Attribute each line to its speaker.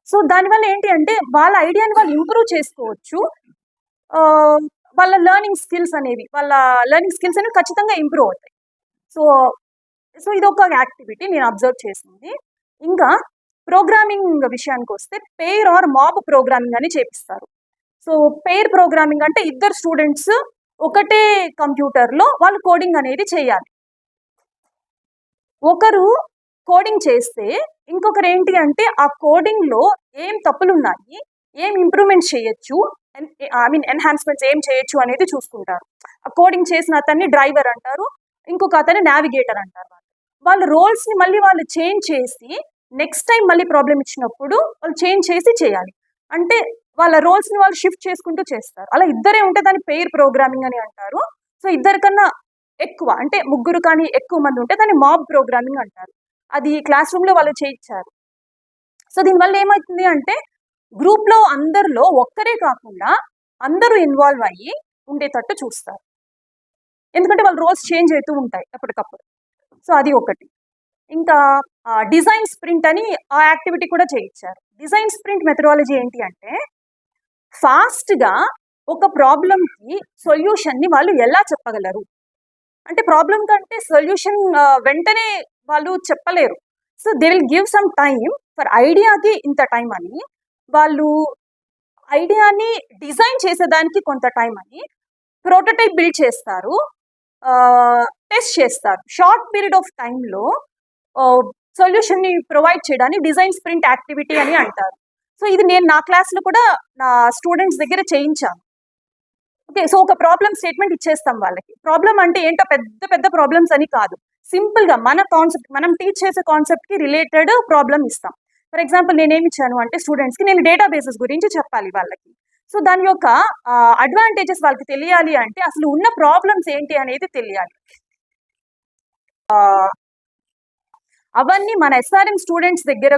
Speaker 1: So దానివల్ల ఏంటి అంటే వాళ్ళ ఐడియాని వాళ్ళు ఇంప్రూవ్ చేసుకోవచ్చు. వాళ్ళ లెర్నింగ్ స్కిల్స్ అనేవి ఖచ్చితంగా ఇంప్రూవ్ అవుతాయి. సో సో ఇదొక యాక్టివిటీ నేను అబ్జర్వ్ చేసింది. ఇంకా ప్రోగ్రామింగ్ విషయానికొస్తే పెయిర్ ఆర్ మాబ్ ప్రోగ్రామింగ్ అని చేపిస్తారు. సో పెయిర్ ప్రోగ్రామింగ్ అంటే ఇద్దరు స్టూడెంట్స్ ఒకటే కంప్యూటర్‌లో వాళ్ళు కోడింగ్ అనేది చేయాలి. ఒకరు కోడింగ్ చేస్తే ఇంకొకరు ఏంటి అంటే ఆ కోడింగ్‌లో ఏం తప్పులున్నాయి, ఏం ఇంప్రూవ్‌మెంట్స్ చేయొచ్చు, ఎన్హాన్స్‌మెంట్స్ ఏం చేయొచ్చు అనేది చూసుకుంటారు. ఆ కోడింగ్ చేసిన అతన్ని డ్రైవర్ అంటారు. ఇంకొక అతన్ని నావిగేటర్ అంటారు. వాళ్ళ రోల్స్‌ని మళ్ళీ వాళ్ళు చేంజ్ చేసి నెక్స్ట్ టైమ్ మళ్ళీ ప్రాబ్లమ్ ఇచ్చినప్పుడు వాళ్ళు చేంజ్ చేసి చేయాలి. అంటే వాళ్ళ రోల్స్‌ని వాళ్ళు షిఫ్ట్ చేసుకుంటూ చేస్తారు. అలా ఇద్దరే ఉంటే దాన్ని పెయిర్ ప్రోగ్రామింగ్ అని అంటారు. సో ఇద్దరి కన్నా ఎక్కువ అంటే ముగ్గురు కానీ ఎక్కువ మంది ఉంటే దాన్ని మాబ్ ప్రోగ్రామింగ్ అంటారు. అది క్లాస్ రూమ్‌లో వాళ్ళు చేయిచ్చారు. సో దీనివల్ల ఏమైతుంది అంటే గ్రూప్‌లో అందరిలో ఒక్కరే కాకుండా అందరూ ఇన్వాల్వ్ అయ్యి ఉండేటట్టు చూస్తారు. ఎందుకంటే వాళ్ళ రోల్స్ చేంజ్ అవుతూ ఉంటాయి ఎప్పటికప్పుడు. సో అది ఒకటి. ఇంకా డిజైన్ స్ప్రింట్ అని ఆ యాక్టివిటీ కూడా చేయించారు. డిజైన్ స్ప్రింట్ మెథడాలజీ ఏంటి అంటే ఫాస్ట్‌గా ఒక ప్రాబ్లమ్‌కి సొల్యూషన్‌ని వాళ్ళు ఎలా చెప్పగలరు? అంటే ప్రాబ్లమ్ కంటే సొల్యూషన్ వెంటనే వాళ్ళు చెప్పలేరు. So they will give some time for ఐడియాకి ఇంత టైం అని, వాళ్ళు ఐడియాని డిజైన్ చేసేదానికి కొంత టైం అని, ప్రోటోటైప్ బిల్డ్ చేస్తారు, టెస్ట్ చేస్తారు. షార్ట్ పీరియడ్ ఆఫ్ టైంలో సొల్యూషన్ని ప్రొవైడ్ చేయడాన్ని డిజైన్ స్ప్రింట్ యాక్టివిటీ అని అంటారు. సో ఇది నేను నా క్లాస్‌లో కూడా నా స్టూడెంట్స్ దగ్గర చేయించాను. ఓకే. సో ఒక ప్రాబ్లమ్ స్టేట్మెంట్ ఇచ్చేస్తాం వాళ్ళకి. ప్రాబ్లమ్ అంటే ఏంటో పెద్ద పెద్ద ప్రాబ్లమ్స్ అని కాదు. సింపుల్‌గా మన కాన్సెప్ట్ మనం టీచ్ చేసే కాన్సెప్ట్‌కి రిలేటెడ్ ప్రాబ్లమ్ ఇస్తాం. ఫర్ ఎగ్జాంపుల్ నేనేమి ఇచ్చాను అంటే స్టూడెంట్స్‌కి నేను డేటాబేసెస్ గురించి చెప్పాలి వాళ్ళకి. సో దాని యొక్క అడ్వాంటేజెస్ వాళ్ళకి తెలియాలి అంటే అసలు ఉన్న ప్రాబ్లమ్స్ ఏంటి అనేది తెలియాలి. అవన్నీ మన ఎస్ఆర్ఎం స్టూడెంట్స్ దగ్గర